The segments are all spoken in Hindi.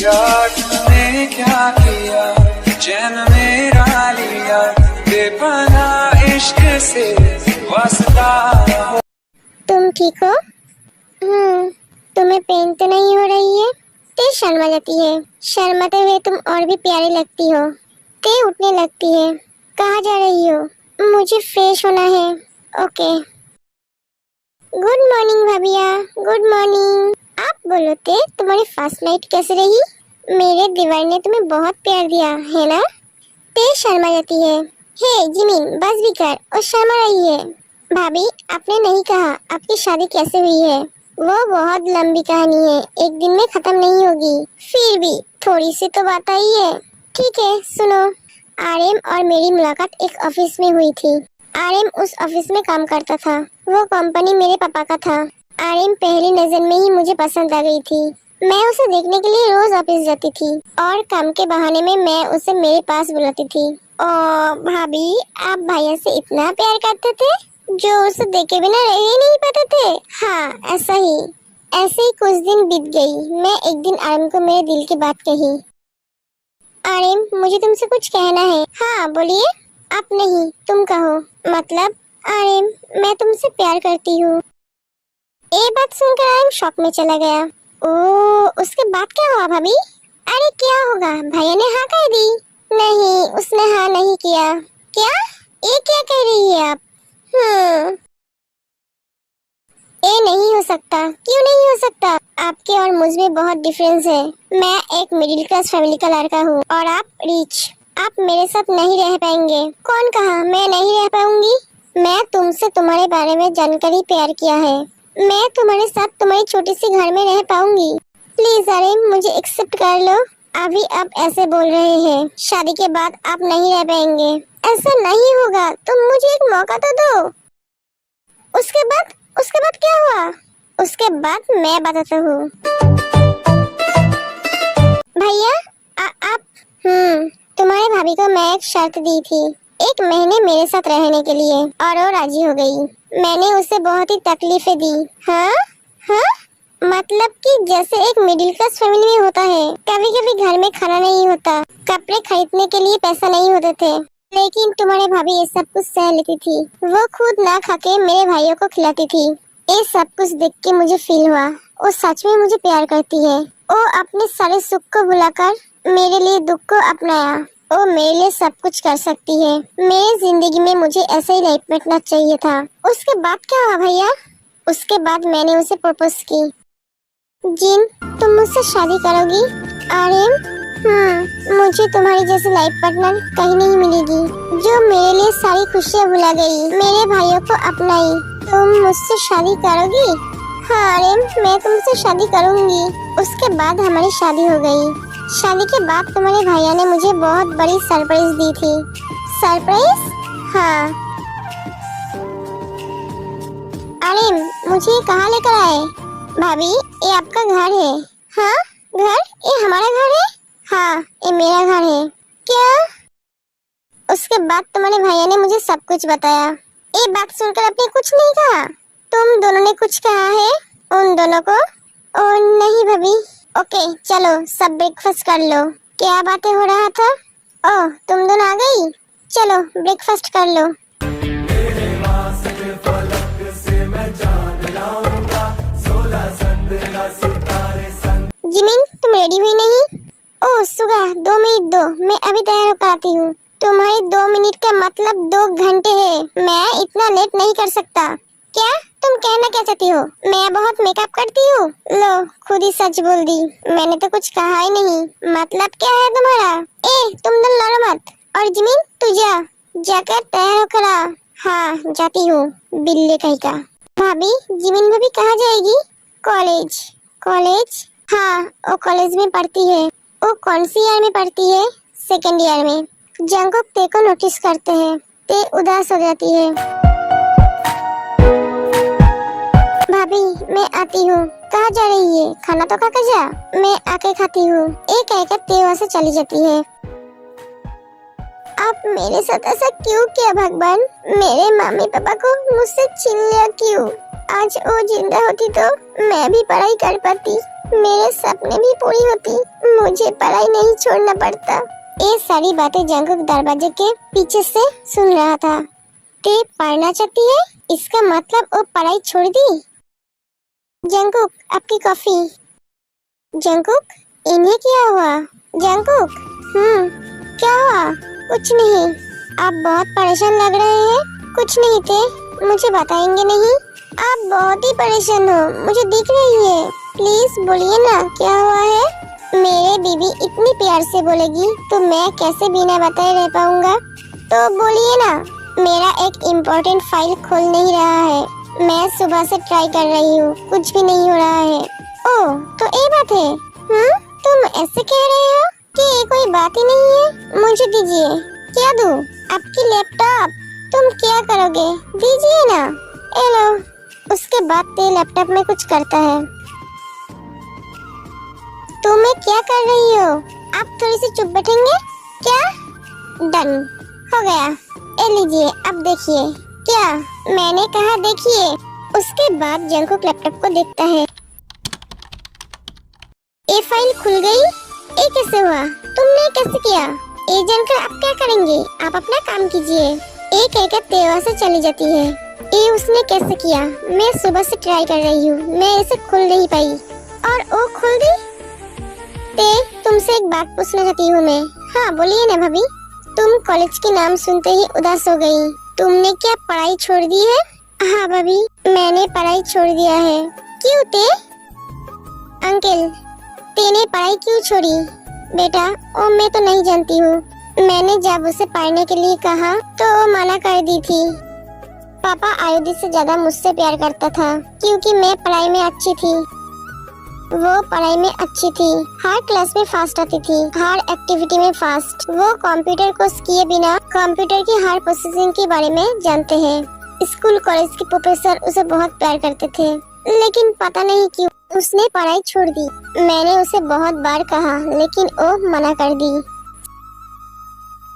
यार तूने क्या किया, चैन मेरा लिया, बेपनाह इश्क से वास्ता। तुम ठीक हो? तुम्हें पेन तो नहीं हो रही है? ते शर्मा जाती है। शर्माते हुए तुम और भी प्यारी लगती हो। ते उठने लगती है। कहाँ जा रही हो? मुझे फ्रेश होना है। ओके। गुड मॉर्निंग भाभिया। Good morning. आप बोलो ते, तुम्हारी फर्स्ट नाइट कैसे रही? मेरे दीवार ने तुम्हें बहुत प्यार दिया है ना? ते शर्मा जाती है। हे जिमिन, बस भी कर और शर्मा रही है। भाभी, आपने नहीं कहा आपकी शादी कैसे हुई है? वो बहुत लंबी कहानी है, एक दिन में खत्म नहीं होगी। फिर भी थोड़ी सी तो बात आई है। ठीक है, सुनो। आरएम और मेरी मुलाकात एक ऑफिस में हुई थी। आरएम उस ऑफिस में काम करता था। वो कंपनी मेरे पापा का था। आरएम पहली नजर में ही मुझे पसंद आ गई थी। मैं उसे देखने के लिए रोज ऑफिस जाती थी और काम के बहाने में मैं उसे मेरे पास बुलाती थी। ओ भाभी, आप भैया से इतना प्यार करते थे जो उसे देखे बिना रह ही नहीं पाते थे। हाँ, ऐसे ही कुछ दिन बीत गई। मैं एक दिन आरएम को मेरे दिल की बात कही। आरएम, मुझे तुमसे कुछ कहना है। हाँ बोलिए। आप नहीं, तुम कहो। मतलब? आरएम, मैं तुमसे प्यार करती हूँ। ये बात सुनकर आरएम शॉक में चला गया। ओ, उसके बाद क्या हुआ भाभी? अरे क्या होगा, भैया ने हाँ कह दी। नहीं, उसने हाँ नहीं किया। क्या? ये क्या कह रही है आप? ये नहीं हो सकता। क्यों नहीं हो सकता? आपके और मुझ में बहुत डिफरेंस है। मैं एक मिडिल क्लास फैमिली का लड़का हूँ और आप रिच। आप मेरे साथ नहीं रह पाएंगे। कौन कहा मैं नहीं रह पाऊंगी? मैं तुमसे तुम्हारे बारे में जानकर ही प्यार किया है। मैं तुम्हारे साथ तुम्हारी छोटी सी घर में रह पाऊंगी। प्लीज अरे मुझे एक्सेप्ट कर लो। अभी आप ऐसे बोल रहे हैं, शादी के बाद आप नहीं रह पाएंगे। ऐसा नहीं होगा, तुम मुझे एक मौका तो दो। उसके बाद क्या हुआ? उसके बाद मैं बताता हूँ। भैया, आप तुम्हारे भाभी को मैं एक शर्त दी थी, 1 महीने मेरे साथ रहने के लिए, और वो राजी हो गई। मैंने उसे बहुत ही तकलीफें दी। हाँ हाँ, मतलब कि जैसे एक मिडिल क्लास फैमिली में होता है, कभी कभी घर में खाना नहीं होता, कपड़े खरीदने के लिए पैसा नहीं होते थे, लेकिन तुम्हारे भाभी ये सब कुछ सह लेती थी। वो खुद ना खा के मेरे भाइयों को खिलाती थी। ये सब कुछ देख के मुझे फील हुआ वो सच में मुझे प्यार करती है। वो अपने सारे सुख को भुलाकर मेरे लिए दुख को अपनाया। वो मेरे लिए सब कुछ कर सकती है। मेरी जिंदगी में मुझे ऐसा ही लाइफ पार्टनर चाहिए था। उसके बाद क्या हुआ भैया? उसके बाद मैंने उसे प्रपोज की। जिन, तुम मुझसे शादी करोगी? आर्यन, मुझे तुम्हारी जैसी लाइफ पार्टनर कहीं नहीं मिलेगी जो मेरे लिए सारी खुशियाँ भुला गई, मेरे भाइयों को अपनाई। तुम मुझसे शादी करोगी? हाँ आर्यन, मैं तुमसे शादी करूंगी। उसके बाद हमारी शादी हो गई। शादी के बाद तुम्हारे भैया ने मुझे बहुत बड़ी सरप्राइज दी थी। सरप्राइज? हाँ। आर्यन, मुझे कहाँ लेकर आए? भाभी, ये आपका घर है। हाँ घर? ये हमारा घर है? हाँ, ये मेरा घर है। क्या? उसके बाद तुम्हारे भैया ने मुझे सब कुछ बताया। ये बात सुनकर आपने कुछ नहीं कहा? तुम दोनों ने कुछ कहा है उन दोनों को? ओ नहीं भाभी। ओके चलो, सब ब्रेकफास्ट कर लो। क्या बातें हो रहा था? ओह, तुम दोनों आ गई। चलो ब्रेकफास्ट कर लो। जिमिन, तुम रेडी हुई नहीं? ओह सुगा, 2 मिनट दो, मैं अभी तैयार होकर आती हूँ। तुम्हारी 2 मिनट का मतलब 2 घंटे है। मैं इतना लेट नहीं कर सकता। क्या तुम कहना क्या चाहती हो? मैं बहुत मेकअप करती हूँ? लो, खुद ही सच बोल दी। मैंने तो कुछ कहा ही नहीं। मतलब क्या है तुम्हारा? ए, तुम दोनों लड़ो मत। और जिमिन, तू जाकर तैयार होकर आ। हाँ जाती हूँ, बिल्ली कहीं का। भाभी, जिमिन भाभी कहाँ जाएगी? कॉलेज। कॉलेज? हाँ, वो कॉलेज में पढ़ती है। वो कौन सी ईयर में पढ़ती है? सेकेंड ईयर में। जंगकुक ते को नोटिस करते हैं। ते उदास हो जाती है। भाभी, मैं आती हूँ। कहाँ जा रही है? खाना तो खा कर जा। मैं आके खाती हूँ। एक कहकर ते वहाँ से चली जाती है। आप मेरे साथ ऐसा क्यों किया भगवान? मेरे मम्मी पापा को मुझसे छीन लिया क्यों? आज वो जिंदा होती तो मैं भी पढ़ाई कर पाती, मेरे सपने भी पूरी होती, मुझे पढ़ाई नहीं छोड़ना पड़ता। ये सारी बातें जंकुक दरवाजे के पीछे से सुन रहा था। ते पढ़ना चाहती है, इसका मतलब वो पढ़ाई छोड़ दी। जंकुक, आपकी कॉफी। जंकुक, इन्हें क्या हुआ? जंकुक, क्या हुआ? कुछ नहीं। आप बहुत परेशान लग रहे हैं। कुछ नहीं थे, मुझे बताएंगे नहीं? आप बहुत ही परेशान हो, मुझे दिख रही है। प्लीज बोलिए ना, क्या हुआ है? मेरे बीबी इतनी प्यार से बोलेगी तो मैं कैसे बिना बताए रह पाऊंगा? तो बोलिए ना। मेरा एक इम्पोर्टेंट फाइल खोल नहीं रहा है। मैं सुबह से ट्राई कर रही हूँ, कुछ भी नहीं हो रहा है। ओह, तो ये बात है। तुम ऐसे कह रहे हो कि ये कोई बात ही नहीं है? मुझे दीजिए। क्या दूँ? आपकी लैपटॉप। तुम क्या करोगे? दीजिए ना। ए लो। उसके बाद ते लैपटॉप में कुछ करता है। तुम क्या कर रही हो? आप थोड़ी सी चुप बैठेंगे क्या? डन हो गया। ए लीजिए, अब देखिए। क्या? मैंने कहा देखिए। उसके बाद जंकुक लैपटॉप को देखता है। ये फाइल खुल गई। ये कैसे हुआ? तुमने कैसे किया? ये जानकर आप क्या करेंगे? आप अपना काम कीजिए। ये कहकर तेवा से चली जाती है। ये उसने कैसे किया? मैं सुबह से ट्राई कर रही हूँ, मैं इसे खुल नहीं पाई और वो खुल गई। ते, तुमसे एक बात पूछना चाहती हूँ मैं। हाँ बोलिए ना भाभी। तुम कॉलेज के नाम सुनते ही उदास हो गई। तुमने क्या पढ़ाई छोड़ दी है? हाँ भाभी, मैंने पढ़ाई छोड़ दिया है। क्यों ते? अंकल, तेने पढ़ाई क्यों छोड़ी? बेटा, ओ मैं तो नहीं जानती हूँ। मैंने जब उसे पढ़ने के लिए कहा तो वो मना कर दी थी। पापा आयुधि से ज्यादा मुझसे प्यार करता था क्योंकि मैं पढ़ाई में अच्छी थी। वो पढ़ाई में अच्छी थी, हर क्लास में फास्ट आती थी, हर एक्टिविटी में फास्ट। वो कंप्यूटर कोर्स किए बिना कंप्यूटर की हर प्रोसेसिंग के बारे में जानते हैं। स्कूल कॉलेज के प्रोफेसर उसे बहुत प्यार करते थे, लेकिन पता नहीं क्यों उसने पढ़ाई छोड़ दी। मैंने उसे बहुत बार कहा, लेकिन वो मना कर दी।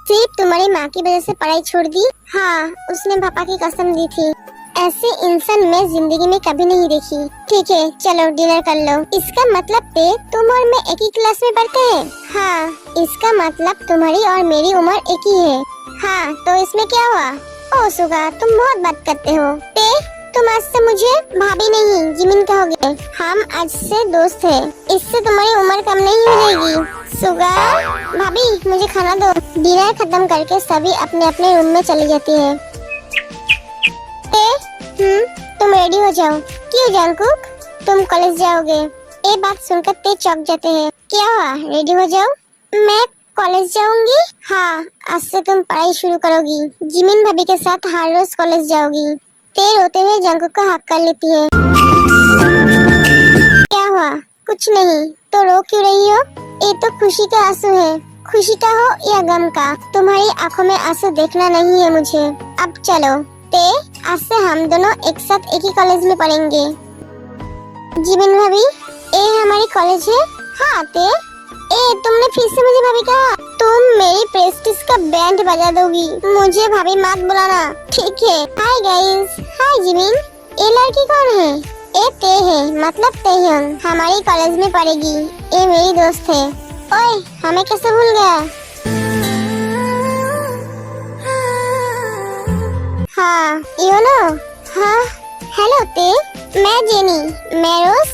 सिर्फ तुम्हारी माँ की वजह से पढ़ाई छोड़ दी? हाँ, उसने पापा की कसम दी थी। ऐसे इंसान मैं जिंदगी में कभी नहीं देखी। ठीक है, चलो डिनर कर लो। इसका मतलब तुम और मैं एक ही क्लास में पढ़ते हैं? हाँ, इसका मतलब तुम्हारी और मेरी उम्र एक ही है। हाँ, तो इसमें क्या हुआ? ओ सुगा, तुम बहुत बात करते हो। तुम आज से मुझे भाभी नहीं जिमिन कहोगे। हम आज से दोस्त हैं। इससे तुम्हारी उम्र कम नहीं हो जाएगी। सुगा, भाभी मुझे खाना दो। डिनर खत्म करके सभी अपने अपने रूम में चली जाती है। तुम रेडी हो जाओ। क्यों जंकुक? तुम कॉलेज जाओगे। ये बात सुनकर ते चौंक जाते हैं। क्या हुआ? रेडी हो जाओ। मैं कॉलेज जाऊंगी? हाँ, आज से तुम पढ़ाई शुरू करोगी। जिमिन भाभी के साथ हर रोज कॉलेज जाओगी। ते रोते हुए जंकुक का हक कर लेती है। क्या हुआ? कुछ नहीं। तो रो क्यों रही हो? ये तो खुशी का आंसू है। खुशी का हो या गम का, तुम्हारी आंखों में आंसू देखना नहीं है मुझे। अब चलो ते, आज से हम दोनों एक साथ एक ही कॉलेज में पढ़ेंगे। जिमिन भाभी, ये हमारी कॉलेज है। हाँ ते, तुमने फिर से मुझे भाभी कहा। तुम मेरी प्रेस्टिज का बैंड बजा दोगी। मुझे भाभी मत बुलाना, ठीक है? Hi guys. Hi Jimin. ये लड़की कौन है? ये ते है, मतलब तेहयंग। हमारी कॉलेज में पढ़ेगी। ये मेरी दोस्त है। ओए, हमें कैसे भूल गया? हाँ, यू नो। हाँ, हेलो ते, मैं जेनी, मैं रोज,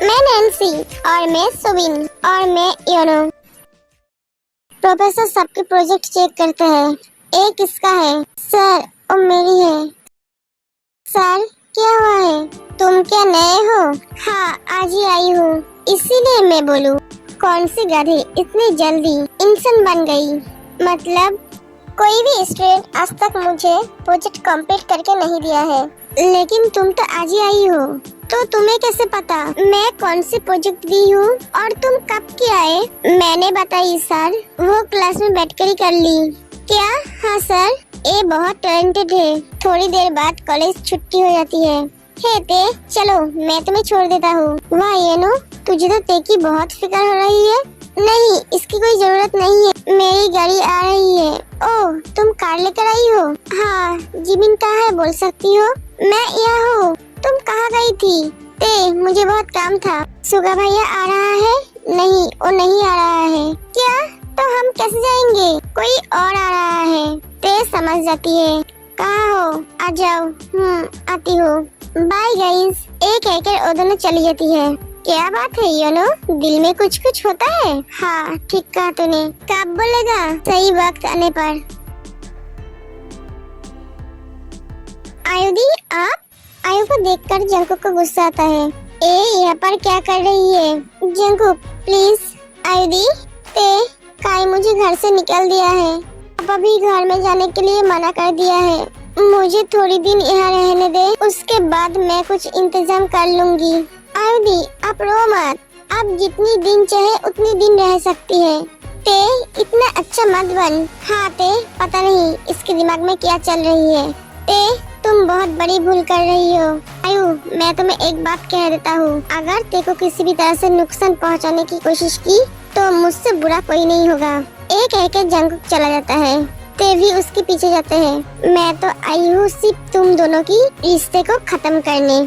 मैं नैन्सी और मैं सुबिन और मैं योनो। प्रोफेसर सबके प्रोजेक्ट चेक करता है। ये किसका है? सर, वो मेरी है। सर, क्या हुआ है? तुम क्या नए हो? हाँ, आज ही आई हूँ, इसीलिए मैं बोलूँ। कौन सी गधी इतनी जल्दी इंसान बन गई? मतलब कोई भी स्टूडेंट आज तक मुझे प्रोजेक्ट कंप्लीट करके नहीं दिया है, लेकिन तुम तो आज ही आई हो, तो तुम्हें कैसे पता मैं कौन सी प्रोजेक्ट दी हूँ और तुम कब के आए? मैंने बताई सर, वो क्लास में बैठकर ही कर ली। क्या? हाँ सर, ये बहुत टैलेंटेड है। थोड़ी देर बाद कॉलेज छुट्टी हो जाती है। हे ते, चलो मैं तुम्हें छोड़ देता हूँ। वाह येनो, तुझे तो ते की बहुत फिक्र हो रही है। नहीं, इसकी कोई जरूरत नहीं है, मेरी गाड़ी आ रही है। ओह, तुम कार लेकर आई हो? हाँ, जिमिन कहाँ है बोल सकती हो? मैं यहाँ हूँ। तुम कहाँ गई थी? ते, मुझे बहुत काम था। सुगा भैया आ रहा है? नहीं, वो नहीं आ रहा कैसे जाएंगे? कोई और आ रहा है। ते समझ जाती है। कहाँ हो? आ जाओ। आती हूँ। Bye guys. एक कहकर वो दोनों चली जाती है। क्या बात है योनो, दिल में कुछ कुछ होता है? हाँ ठीक कहा तूने। कब बोलेगा? सही वक्त आने पर। आयुधि आप? आयु को देखकर जंकुक को गुस्सा आता है। ए यहाँ पर क्या कर रही है? Jungkook please. आयुधि ते काई मुझे घर से निकाल दिया है। पापा भी घर में जाने के लिए मना कर दिया है। मुझे थोड़ी दिन यहाँ रहने दे, उसके बाद मैं कुछ इंतजाम कर लूंगी। आयुधि आप रो मत, आप जितनी दिन चाहे उतनी दिन रह सकती है। ते इतना अच्छा मत बन। हाँ ते पता नहीं इसके दिमाग में क्या चल रही है। ते तुम बहुत बड़ी भूल कर रही हो। आयु मैं तुम्हें एक बात कह देता हूँ, अगर ते को किसी भी तरह से नुकसान पहुँचाने की कोशिश की तो मुझसे बुरा कोई नहीं होगा। एक कह के जंकुक चला जाता है। ते भी उसके पीछे जाते हैं। मैं तो आई हूँ सिर्फ तुम दोनों की रिश्ते को खत्म करने।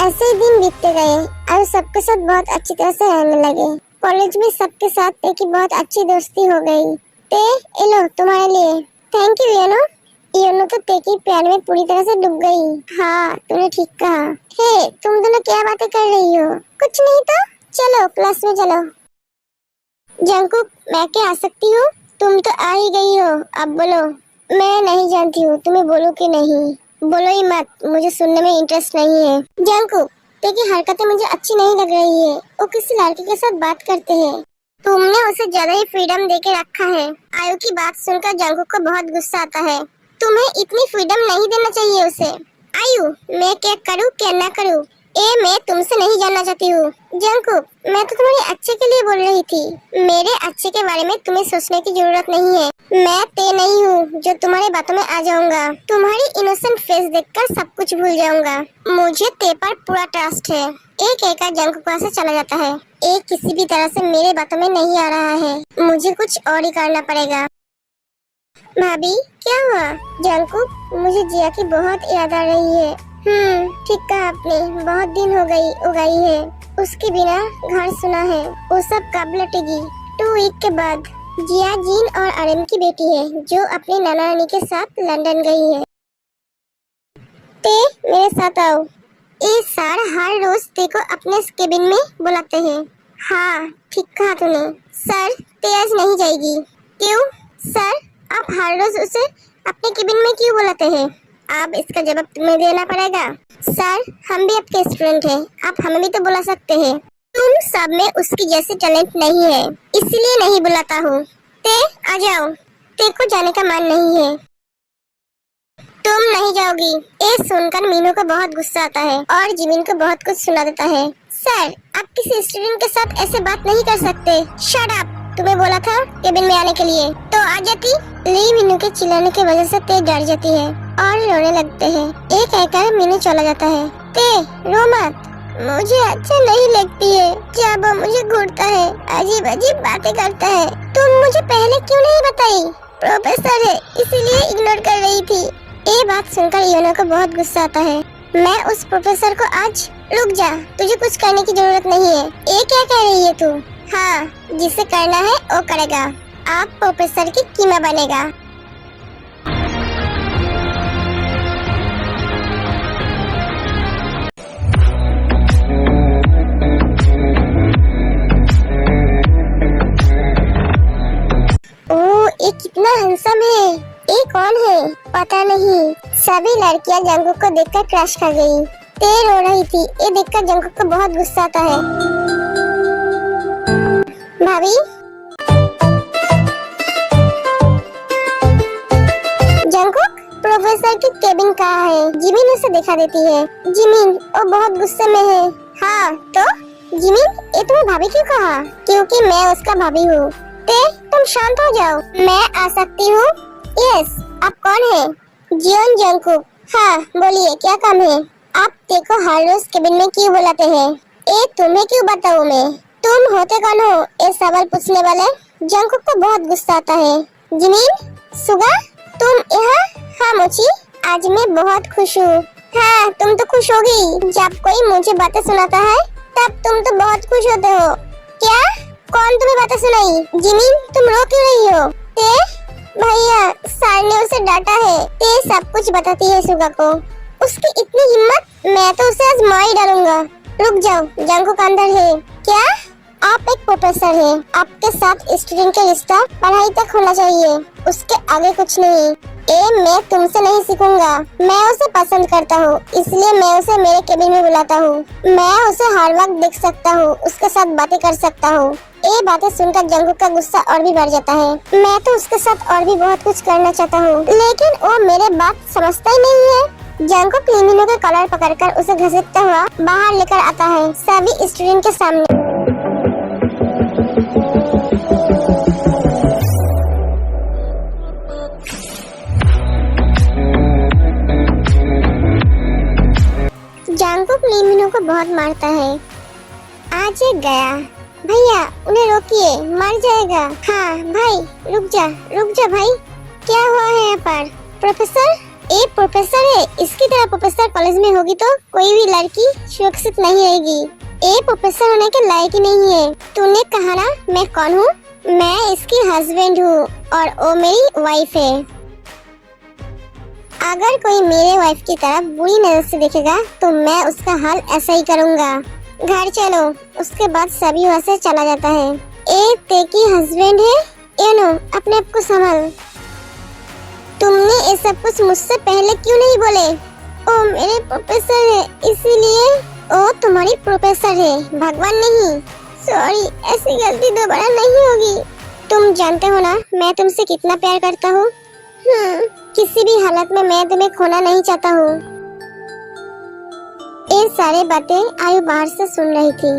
ऐसे ही दिन बीतते गए। आयु सबके साथ बहुत अच्छी तरह से रहने लगे। कॉलेज में सबके साथ ते की बहुत अच्छी दोस्ती हो गई। ते लो तुम्हारे लिए। Thank you YONO. योनो तो ते की प्यार में पूरी तरह से डूब गई। हाँ तूने ठीक कहा। हे तुम दोनों क्या बातें कर रही हो? कुछ नहीं तो चलो क्लास में चलो। जंकुक मैं क्या आ सकती हूँ? तुम तो आ ही गई हो, अब बोलो। मैं नहीं जानती हूँ तुम्हें बोलूं कि नहीं। बोलो ही मत, मुझे सुनने में इंटरेस्ट नहीं है। जंकुक तेरी हरकतें मुझे अच्छी नहीं लग रही है। वो किसी लड़के के साथ बात करते हैं। तुमने उसे ज्यादा ही फ्रीडम देके रखा है। आयु की बात सुनकर जंकुक को बहुत गुस्सा आता है। तुम्हें इतनी फ्रीडम नहीं देना चाहिए उसे। आयु मैं क्या करूँ क्या ना करूँ मैं तुमसे नहीं जानना चाहती हूँ। जंकुक मैं तो तुम्हारे अच्छे के लिए बोल रही थी। मेरे अच्छे के बारे में तुम्हें सोचने की जरूरत नहीं है। मैं ते नहीं हूँ जो तुम्हारी बातों में आ जाऊंगा। तुम्हारी इनोसेंट फेस देखकर सब कुछ भूल जाऊंगा। मुझे ते पर पूरा ट्रस्ट है। एक एका जंकुक वहाँ से चला जाता है। एक किसी भी तरह से मेरे बातों में नहीं आ रहा है। मुझे कुछ और ही करना पड़ेगा। भाभी क्या हुआ? जंकुक मुझे जिया की बहुत याद आ रही है। ठीक कहा आपने, बहुत दिन हो गई उगाई है। उसके बिना घर सुना है। वो सब कब लौटेगी? 2 वीक के बाद। जिया जीन और आरएम की बेटी है जो अपने नाना नानी के साथ लंदन गई है। ते मेरे साथ आओ। ये सर हर रोज ते को अपने केबिन में बुलाते हैं। हाँ ठीक कहा तूने। सर ते आज नहीं जाएगी। क्यों? सर आप हर रोज उसे अपने केबिन में क्यों बुलाते हैं? अब इसका जवाब तुम्हें देना पड़ेगा। सर हम भी आपके स्टूडेंट हैं, आप हमें भी तो बुला सकते हैं। तुम सब में उसकी जैसी टैलेंट नहीं है, इसलिए नहीं बुलाता हूँ। ते आ जाओ। ते को जाने का मन नहीं है। तुम नहीं जाओगी। ये सुनकर मीनू को बहुत गुस्सा आता है और जिमिन को बहुत कुछ सुना देता है। सर आप किसी स्टूडेंट के साथ ऐसे बात नहीं कर सकते। Shut up. तुम्हें बोला था केबिन में आने के लिए तो आ जाती। ली मीनू के चिल्लाने की वजह से ते डर जाती है और रोने लगते हैं। एक कहकर मीनू चला जाता है। ते रो मत, मुझे अच्छा नहीं लगती है जब वो मुझे घूरता है, अजीब अजीब बातें करता है। तुम मुझे पहले क्यों नहीं बताई? प्रोफेसर है इसीलिए इग्नोर कर रही थी। ये बात सुनकर योनो को बहुत गुस्सा आता है। मैं उस प्रोफेसर को आज। रुक जा, तुझे कुछ करने की जरूरत नहीं है। ये क्या कह रही है तू? हाँ जिसे करना है वो करेगा। आप प्रोफेसर की कीमा बनेगा। ओह ये कितना हैंडसम है। ये कौन है? पता नहीं। सभी लड़कियां जंकुक को देखकर क्रश कर गई। ते रो रही थी। ये देखकर जंकुक को बहुत गुस्सा आता है। भाभी जंकुक प्रोफेसर की केबिन कहाँ है? जिमिन उसे दिखा देती है। जिमिन वो बहुत गुस्से में है। हाँ तो जिमिन ये तुम्हें भाभी क्यों कहा? क्योंकि मैं उसका भाभी हूँ। ते तुम शांत हो जाओ। मैं आ सकती हूँ? यस। आप कौन है? Jeon Jungkook. हाँ बोलिए क्या काम है? आप ते को हर रोज केबिन में क्यों बुलाते हैं? ये तुम्हें क्यों बताऊँ मैं? तुम होते कौन हो ये सवाल पूछने वाले? जंकुक को बहुत गुस्सा आता है। जिमिन सुगा तुम यहाँ? हाँ मोची आज मैं बहुत खुश हूँ। हाँ तुम तो खुश होगी, जब कोई मुझे बातें सुनाता है तब तुम तो बहुत खुश होते हो। क्या कौन तुम्हें बातें सुनाई? जिमिन, तुम रो क्यों रही हो? ते भैया, सर ने उसे डांटा है। ते सब कुछ बताती है सुगा को। उसकी इतनी हिम्मत, मैं तो उसे आज मार ही डालूंगा। रुक जाओ, जंगकुक अंदर है। क्या? आप एक प्रोफेसर हैं। आपके साथ स्टूडेंट का रिश्ता पढ़ाई तक होना चाहिए, उसके आगे कुछ नहीं। मैं तुमसे नहीं सीखूंगा। मैं उसे पसंद करता हूँ, इसलिए मैं उसे मेरे केबिन में बुलाता हूँ। मैं उसे हर वक्त देख सकता हूँ, उसके साथ बातें कर सकता हूँ। ये बातें सुनकर जंगकुक का गुस्सा और भी बढ़ जाता है। मैं तो उसके साथ और भी बहुत कुछ करना चाहता हूँ, लेकिन वो मेरे बात समझता ही नहीं है। जंगकुक लीमिनो के कॉलर पकड़कर उसे घसीटता हुआ बाहर लेकर आता है, सभी स्टूडेंट के सामने। जंगकुक लीमिनो को बहुत मारता है। आज ये गया। भैया, उन्हें रोकिए, मर जाएगा। हाँ भाई, रुक जा भाई। क्या हुआ है यहाँ पर? प्रोफेसर? ये प्रोफेसर है। इसकी तरह प्रोफेसर कॉलेज में होगी तो कोई भी लड़की सुरक्षित नहीं रहेगी। ये प्रोफेसर होने के लायक ही नहीं है। तूने कहा ना मैं कौन हूँ? मैं इसकी हस्बैंड हूँ और वो मेरी वाइफ है। अगर कोई मेरे वाइफ की तरफ बुरी नजर से देखेगा तो मैं उसका हाल ऐसा ही करूँगा। घर चलो। उसके बाद सभी वहाँ से चला जाता है। ए ते की हस्बैंड है। एनो, अपने आप को संभाल। तुमने ये सब कुछ मुझसे पहले क्यों नहीं बोले? ओ मेरे प्रोफेसर है, इसीलिए। ओ तुम्हारी प्रोफेसर है, भगवान नहीं। सॉरी, ऐसी गलती दोबारा नहीं होगी। तुम जानते हो ना मैं तुमसे कितना प्यार करता हूँ। किसी भी हालत में मैं तुम्हें खोना नहीं चाहता हूँ। ये सारी बातें आयु बाहर से सुन रही थी।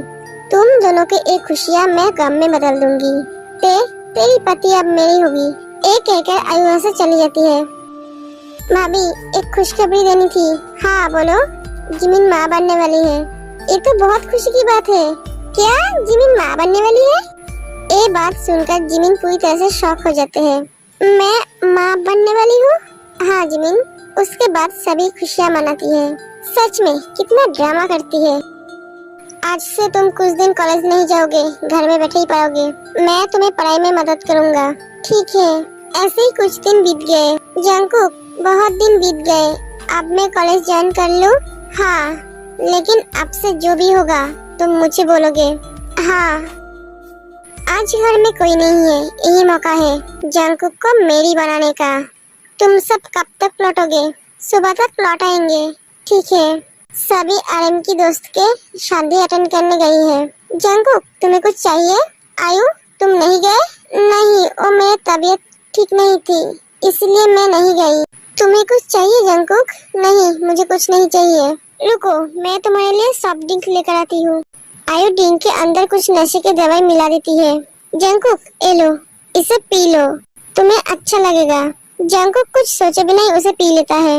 तुम दोनों की एक खुशियाँ मैं गम में बदल दूंगी। तेरी पति अब मेरी होगी। एक कहकर आयु वहाँ से चली जाती है। भाभी, एक खुशखबरी देनी थी। हाँ बोलो। जिमिन माँ बनने वाली है। ये तो बहुत खुशी की बात है। क्या जिमिन माँ बनने वाली है? ये बात सुनकर जिमिन पूरी तरह से शॉक हो जाते हैं। मैं माँ बनने वाली हूँ? हाँ जिमिन। उसके बाद सभी खुशियाँ मनाती है। सच में कितना ड्रामा करती है। आज से तुम कुछ दिन कॉलेज नहीं जाओगे, घर में बैठे ही पढ़ोगे। मैं तुम्हें पढ़ाई में मदद करूँगा। ठीक है। ऐसे ही कुछ दिन बीत गए। जंगकुक, बहुत दिन बीत गए। अब मैं कॉलेज ज्वाइन कर लूँ? हाँ, लेकिन अब से जो भी होगा तुम मुझे बोलोगे। हाँ। आज घर में कोई नहीं है, यही मौका है जंगकुक को मेरी बनाने का। तुम सब कब तक लौटोगे? सुबह तक लौट आएंगे। ठीक है। सभी आरएम की दोस्त के शादी अटेंड करने गई है। जंगकुक, तुम्हें कुछ चाहिए? आयु, तुम नहीं गए? नहीं, वो मेरी तबीयत ठीक नहीं थी, इसलिए मैं नहीं गई। तुम्हें कुछ चाहिए जंगकुक? नहीं, मुझे कुछ नहीं चाहिए। रुको, मैं तुम्हारे लिए सॉफ्ट ड्रिंक लेकर आती हूँ। आयु ड्रिंक के अंदर कुछ नशे की दवाई मिला देती है। जंगकुक, ये लो, इसे पी लो, तुम्हें अच्छा लगेगा। जंगकुक कुछ सोचे बिना ही उसे पी लेता है।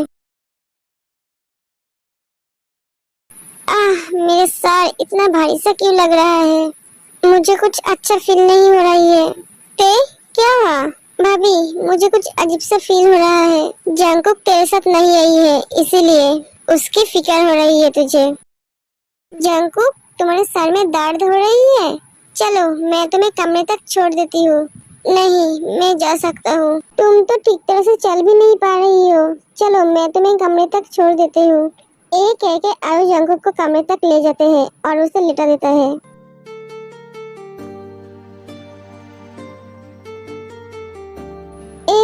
मेरे सर इतना भारी सा क्यों लग रहा है? मुझे कुछ अच्छा फील नहीं हो रही है। क्या हुआ? भाभी, मुझे कुछ अजीब सा फील हो रहा है। जंगकुक तेरे साथ नहीं आई है, इसीलिए उसकी फिक्र हो रही है तुझे। जंगकुक, तुम्हारे सर में दर्द हो रही है? चलो, मैं तुम्हें कमरे तक छोड़ देती हूँ। नहीं, मैं जा सकता हूँ। तुम तो ठीक तरह से चल भी नहीं पा रही हो। चलो, मैं तुम्हें कमरे तक छोड़ देती हूँ। एक कह के आयु जंगकुक को कमरे तक ले जाते हैं और उसे लिटा देता है।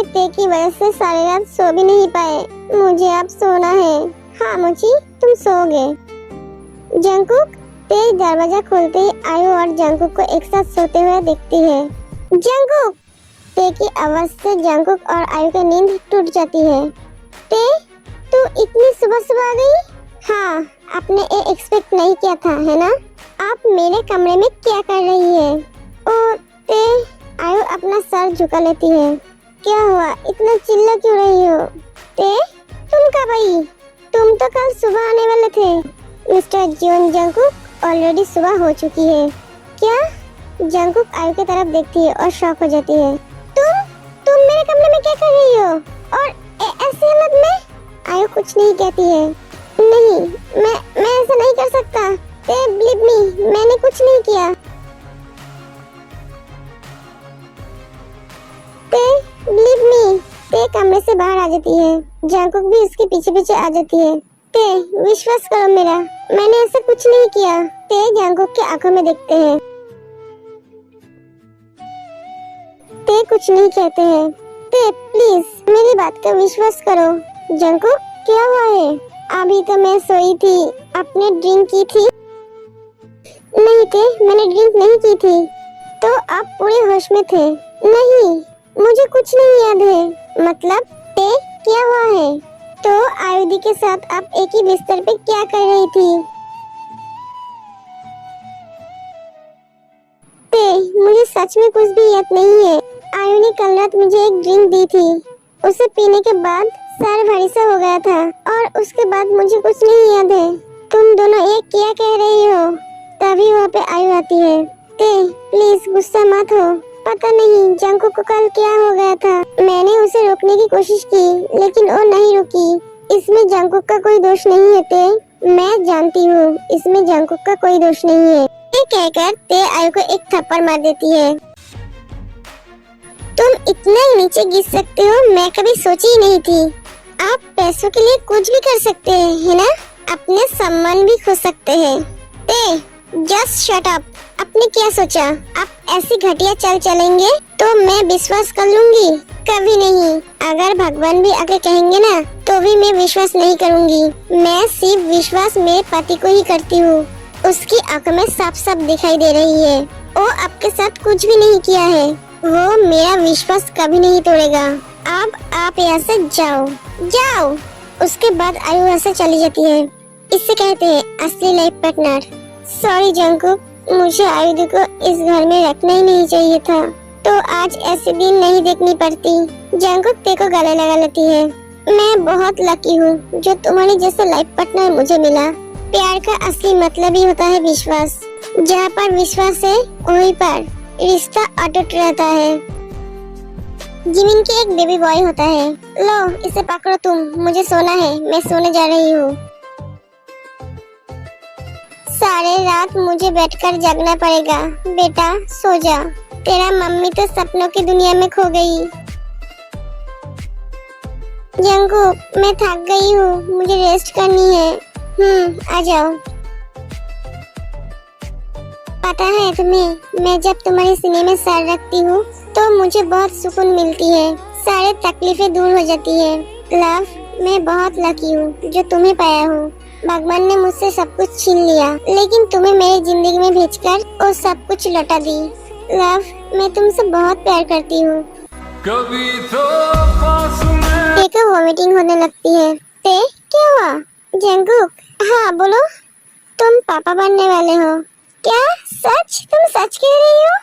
ते की वजह से सारी रात सो भी नहीं पाए। मुझे अब सोना है। हाँ मुची, तुम सोओगे। जंगकुक, ते दरवाजा खोलते ही आयु और जंगकुक को एक साथ सोते हुए देखती है। जंगकुक! ते की आवाज से जंगकुक और आयु की नींद टूट जाती है। ते, तू इतनी सुबह सुबह आ गई? हाँ, आपने ये एक्सपेक्ट नहीं किया था, है ना? आप मेरे कमरे में क्या कर रही है? ओ ते, आयु अपना सर झुका लेती है। क्या हुआ, इतना चिल्ला क्यों रही हो? ते, तुम कब आई? तुम तो कल सुबह आने वाले थे। मिस्टर जियोन, जंगकुक ऑलरेडी सुबह हो चुकी है। क्या? जंगकुक आयु की तरफ देखती है और शॉक हो जाती है। तुम मेरे कमरे में क्या कर रही हो? और ऐसी हालत में? आयु कुछ नहीं कहती है। नहीं, मैं ऐसा नहीं कर सकता। बिलीव मी, मैंने कुछ नहीं किया। ते बिलीव मी, ते कमरे से बाहर आ जाती है। जंकुक भी उसके पीछे पीछे आ जाती है। ते विश्वास करो मेरा, मैंने ऐसा कुछ नहीं किया। ते जंकुक के आंखों में देखते हैं। ते कुछ नहीं कहते हैं। ते प्लीज मेरी बात का विश्वास करो। जंकुक क्या हुआ है? अभी तो मैं सोई थी। आपने ड्रिंक की थी? नहीं ते, मैंने ड्रिंक नहीं की थी। तो आप पूरे होश में थे? नहीं, मुझे कुछ नहीं याद है। मतलब ते क्या हुआ है? तो आयुधि के साथ आप एक ही बिस्तर पे क्या कर रही थी? ते मुझे सच में कुछ भी याद नहीं है। आयु ने कल रात मुझे एक ड्रिंक दी थी। उसे पीने के बाद सर भारी सा हो गया था और उसके बाद मुझे कुछ नहीं याद है। तुम दोनों ये क्या कह रही हो? तभी वहाँ पे आयु आती है। ते प्लीज गुस्सा मत हो। पता नहीं जंकुक को कल क्या हो गया था। मैंने उसे रोकने की कोशिश की लेकिन वो नहीं रुकी। इसमें जंकुक का कोई दोष नहीं है ते, मैं जानती हूँ इसमें जंकुक का कोई दोष नहीं है। ये कहकर ते आयु को एक थप्पड़ मार देती है। तुम इतना नीचे गिर सकते हो मैं कभी सोची ही नहीं थी। आप पैसों के लिए कुछ भी कर सकते हैं, है ना? अपने सम्मान भी खो सकते हैं। ते जस्ट शट अप। आपने क्या सोचा आप ऐसी घटिया चाल चलेंगे तो मैं विश्वास कर लूंगी? कभी नहीं। अगर भगवान भी आके कहेंगे ना तो भी मैं विश्वास नहीं करूंगी। मैं सिर्फ विश्वास मेरे पति को ही करती हूँ। उसकी आंखों में साफ साफ दिखाई दे रही है। वो आपके साथ कुछ भी नहीं किया है। वो मेरा विश्वास कभी नहीं तोड़ेगा। अब आप यहाँ से जाओ, जाओ। उसके बाद आयु यहाँ से चली जाती है। इससे कहते हैं असली लाइफ पार्टनर। सॉरी जंकुक, मुझे आयुधि को इस घर में रखना ही नहीं चाहिए था। तो आज ऐसे दिन नहीं देखनी पड़ती। जंकुक ते को गले लगा लेती है। मैं बहुत लकी हूँ जो तुम्हारी जैसा लाइफ पार्टनर मुझे मिला। प्यार का असली मतलब ही होता है विश्वास। जहाँ पर विश्वास है वहीं पर रिश्ता अटूट रहता है। जिमिन के एक बेबी बॉय होता है। लो इसे पकड़ो तुम, मुझे सोना है, मैं सोने जा रही हूँ। सारे रात मुझे बैठकर जागना पड़ेगा। बेटा सो जा, तेरा मम्मी तो सपनों की दुनिया में खो गई। जंकुक मैं थक गई हूँ, मुझे रेस्ट करनी है। आ जाओ। पता है तुम्हें, मैं जब तुम्हारे सीने में सर रखती हूँ तो मुझे बहुत सुकून मिलती है। सारे तकलीफें दूर हो जाती है। लव, मैं बहुत लकी हूँ जो तुम्हें पाया हूँ। भगवान ने मुझसे सब कुछ छीन लिया लेकिन तुम्हें मेरी जिंदगी में भेजकर वो सब कुछ लौटा दी। लव, मैं तुमसे बहुत प्यार करती हूँ। कभी तो पास में देखो वॉमिटिंग होने लगती है। ते क्या हुआ? जंकुक हाँ बोलो, तुम पापा बनने वाले हो क्या? सच? तुम सच कह रही हो?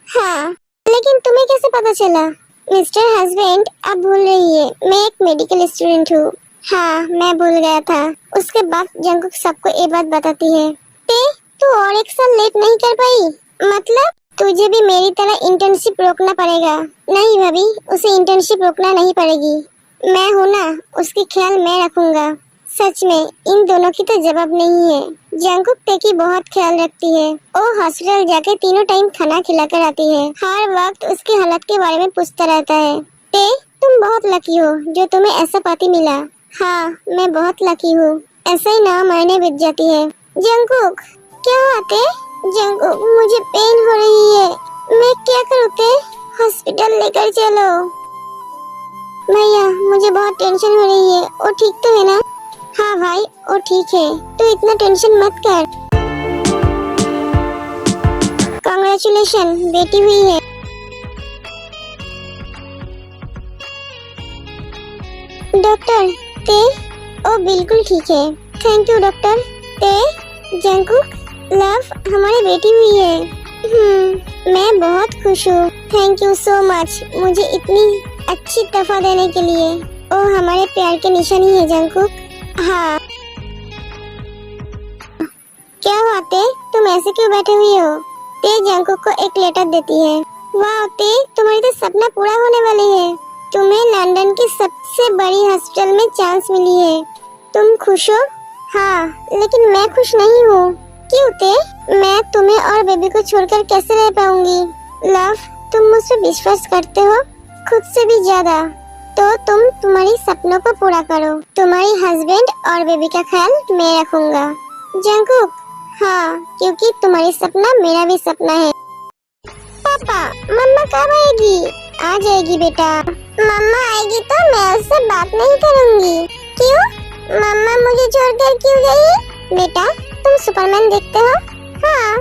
हाँ, लेकिन तुम्हें कैसे पता चला? मिस्टर हस्बैंड, आप भूल रही है मैं एक मेडिकल स्टूडेंट हूँ। हाँ मैं भूल गया था। उसके बाद जंकुक सबको ये बात बताती है। ते तू और एक साल लेट नहीं कर पाई? मतलब तुझे भी मेरी तरह इंटर्नशिप रोकना पड़ेगा। नहीं भाभी, उसे इंटर्नशिप रोकना नहीं पड़ेगी। मैं हूँ ना, उसकी ख्याल मैं रखूंगा। सच में इन दोनों की तो जवाब नहीं है। जंकुक ते की बहुत ख्याल रखती है। वो हॉस्पिटल जाके तीनों टाइम खाना खिलाकर आती है। हर वक्त उसकी हालत के बारे में पूछता रहता है। ते तुम बहुत लकी हो जो तुम्हें ऐसा पति मिला। हाँ मैं बहुत लकी हूँ। ऐसा ही 9 महीने बीत जाती है। जंकुक क्या आते? जंकुक मुझे पेन हो रही है, मैं क्या करूँ? ते हॉस्पिटल लेकर चलो। भैया मुझे बहुत टेंशन हो रही है, वो ठीक तो है ना? हाँ भाई वो ठीक है, तो इतना टेंशन मत कर। कांग्रेचुलेशन, बेटी हुई है। डॉक्टर ते ओ बिल्कुल ठीक है। Thank you doctor. ते जंकुक लव हमारी बेटी हुई है। मैं बहुत खुश हूँ। थैंक यू सो मच मुझे इतनी अच्छी तोहफा देने के लिए। ओ हमारे प्यार के निशान ही है जंकुक। हाँ क्या हुआ ते, तुम ऐसे क्यों बैठे हुई हो? ते जंकुक को एक लेटर देती है। वाह ते तुम्हारी तो सपना पूरा होने वाली है। तुम्हें लंदन की सबसे बड़ी हॉस्पिटल में चांस मिली है। तुम खुश हो? हाँ लेकिन मैं खुश नहीं हूँ। क्यों ते? मैं तुम्हें और बेबी को छोड़कर कैसे रह पाऊंगी? लव तुम मुझ पर विश्वास करते हो? खुद से भी ज्यादा। तो तुम तुम्हारी सपनों को पूरा करो। तुम्हारी हस्बैंड और बेबी का ख्याल मैं रखूंगा। जंगकुक, हाँ, क्योंकि तुम्हारी सपना मेरा भी सपना है। पापा, मम्मा कब आएगी? आ जाएगी बेटा। मम्मा आएगी तो मैं उससे बात नहीं करूंगी। क्यों? मम्मा मुझे छोड़कर क्यों गई? बेटा, तुम सुपरमैन देखते हो? हाँ,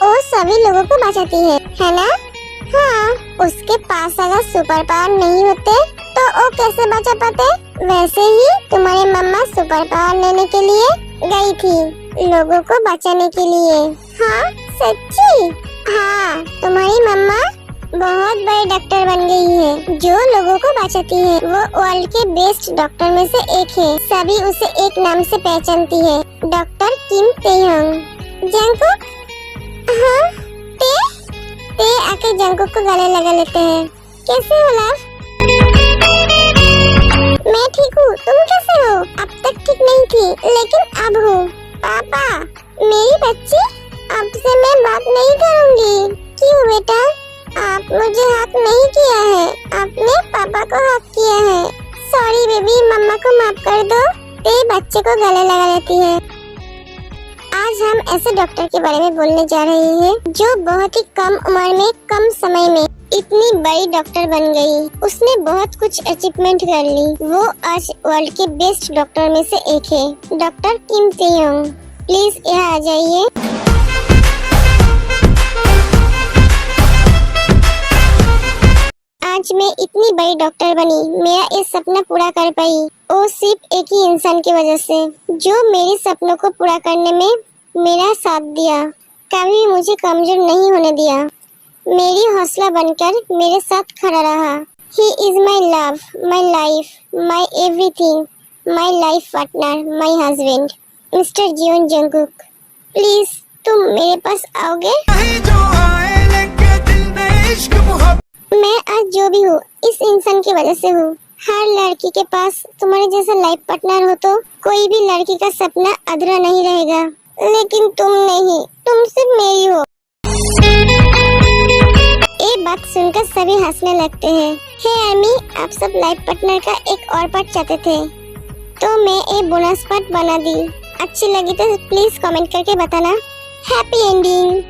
वो सभी लोगों को बचाती है ना? हाँ, उसके पास अगर सुपर पावर नहीं होते तो वो कैसे बचा पाते? वैसे ही तुम्हारी मम्मा सुपर पावर लेने के लिए गई थी, लोगों को बचाने के लिए। हाँ, सच्ची? हाँ, तुम्हारी मम्मा बहुत बड़ी डॉक्टर बन गई है जो लोगों को बचाती है। वो वर्ल्ड के बेस्ट डॉक्टर में से एक है। सभी उसे एक नाम से पहचानती है, डॉक्टर किम तेयोंग। जंगकुक, हाँ, ते आके जंगकुक को गले लगा लेते हैं। कैसे हो लव? मैं ठीक हूँ, तुम कैसे हो? अब तक ठीक नहीं थी, लेकिन अब हूँ। पापा, मेरी बच्ची, अब से मैं बात नहीं करूँगी। क्यों बेटा? आप मुझे हक नहीं किया है, आपने पापा को हक किया है। सॉरी बेबी, मम्मा को माफ कर दो। ते बच्चे को गले लगा लेती है। आज हम ऐसे डॉक्टर के बारे में बोलने जा रहे हैं जो बहुत ही कम उम्र में, कम समय में इतनी बड़ी डॉक्टर बन गई। उसने बहुत कुछ अचीवमेंट कर ली। वो आज वर्ल्ड के बेस्ट डॉक्टर में से एक है, डॉक्टर किम तेयोंग। प्लीज यहाँ आ जाइए। आज मैं इतनी बड़ी डॉक्टर बनी, मेरा ये सपना पूरा कर पाई, वो सिर्फ एक ही इंसान की वजह से, जो मेरे सपनों को पूरा करने में मेरा साथ दिया, कभी भी मुझे कमजोर नहीं होने दिया, मेरी हौसला बनकर मेरे साथ खड़ा रहा। He is my love, my life, my everything, my life partner, my husband, Mr. Jeon Jungkook। Please तुम मेरे पास आओगे? मैं आज जो भी हूँ इस इंसान की वजह से हूँ। हर लड़की के पास तुम्हारे जैसा लाइफ पार्टनर हो तो कोई भी लड़की का सपना अधूरा नहीं रहेगा, लेकिन तुम नहीं, तुम सिर्फ मेरी हो। ये बात सुनकर सभी हंसने लगते हैं। हे आर्मी, आप सब लाइफ पार्टनर का एक और पार्ट चाहते थे, तो मैं एक बोनस पार्ट बना दी। अच्छी लगी तो प्लीज कमेंट करके बताना। Happy ending.